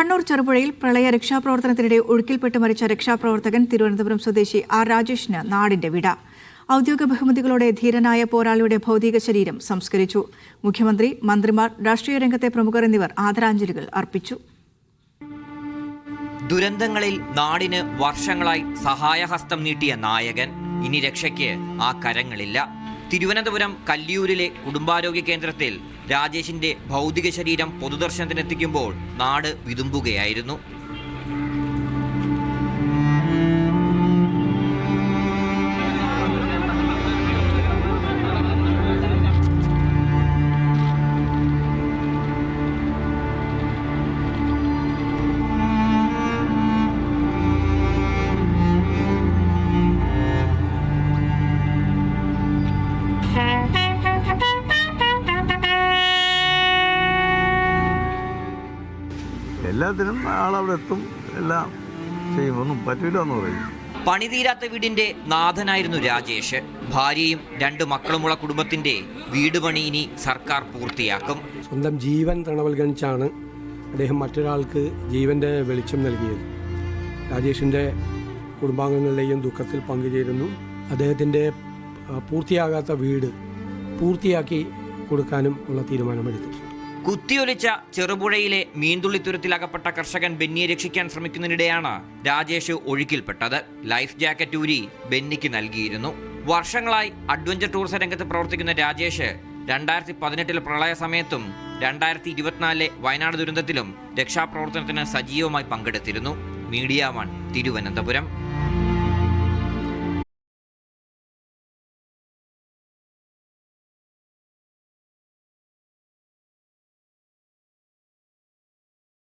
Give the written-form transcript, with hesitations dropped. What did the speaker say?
കണ്ണൂർ ചെറുപുഴയിൽ പ്രളയ രക്ഷാപ്രവർത്തനത്തിനിടെ ഒഴുക്കിൽപ്പെട്ട് മരിച്ച രക്ഷാപ്രവർത്തകൻ തിരുവനന്തപുരം സ്വദേശി ആർ രാജേഷിന് നാടിന്റെ വിട. ഔദ്യോഗിക ബഹുമതികളോടെ ധീരനായ പോരാളിയുടെ ഭൗതിക ശരീരം സംസ്കരിച്ചു. മുഖ്യമന്ത്രി, മന്ത്രിമാർ, രാഷ്ട്രീയ രംഗത്തെ പ്രമുഖർ എന്നിവർ ആദരാഞ്ജലികൾ അർപ്പിച്ചു. ദുരന്തങ്ങളിൽ നാടിന് വർഷങ്ങളായി സഹായഹസ്തം നീട്ടിയ നായകൻ ഇനി രക്ഷയ്ക്ക് ആ കരങ്ങളില്ല. തിരുവനന്തപുരം കല്ലിയൂരിലെ കുടുംബാരോഗ്യ കേന്ദ്രത്തിൽ രാജേഷിന്റെ ഭൗതിക ശരീരം പൊതുദർശനത്തിനെത്തിക്കുമ്പോൾ നാട് വിതുമ്പുകയായിരുന്നു. എല്ലാത്തിനും ആളവിടെ എത്തും, എല്ലാം ചെയ്യും, ഒന്നും പറ്റില്ല എന്ന് പറയും. പണിതീരാത്ത വീടിന്റെ നാഥനായിരുന്നു രാജേഷ്. ഭാര്യയും 2 മക്കളുമുള്ള കുടുംബത്തിന്റെ വീട് പണി ഇനി സർക്കാർ പൂർത്തിയാക്കും. സ്വന്തം ജീവൻ തണവൽഗണിച്ചാണ് അദ്ദേഹം മറ്റൊരാൾക്ക് ജീവന്റെ വെളിച്ചം നൽകിയത്. രാജേഷിന്റെ കുടുംബാംഗങ്ങളുടെയും ദുഃഖത്തിൽ പങ്കുചേരുന്നു. അദ്ദേഹത്തിന്റെ പൂർത്തിയാകാത്ത വീട് പൂർത്തിയാക്കി കൊടുക്കാനും ഉള്ള തീരുമാനമെടുത്തിട്ടുണ്ട്. കുത്തിയൊലിച്ച ചെറുപുഴയിലെ മീൻതുള്ളിത്തുരത്തിലകപ്പെട്ട കർഷകൻ ബെന്നിയെ രക്ഷിക്കാൻ ശ്രമിക്കുന്നതിനിടെയാണ് രാജേഷ് ഒഴുക്കിൽപ്പെട്ടത്. ലൈഫ് ജാക്കറ്റ് ഊരി ബെന്നിക്ക് നൽകിയിരുന്നു. വർഷങ്ങളായി അഡ്വഞ്ചർ ടൂറിസം രംഗത്ത് പ്രവർത്തിക്കുന്ന രാജേഷ് 2018 പ്രളയ സമയത്തും 2024 വയനാട് ദുരന്തത്തിലും രക്ഷാപ്രവർത്തനത്തിന് സജീവമായി പങ്കെടുത്തിരുന്നു. മീഡിയ 1 തിരുവനന്തപുരം.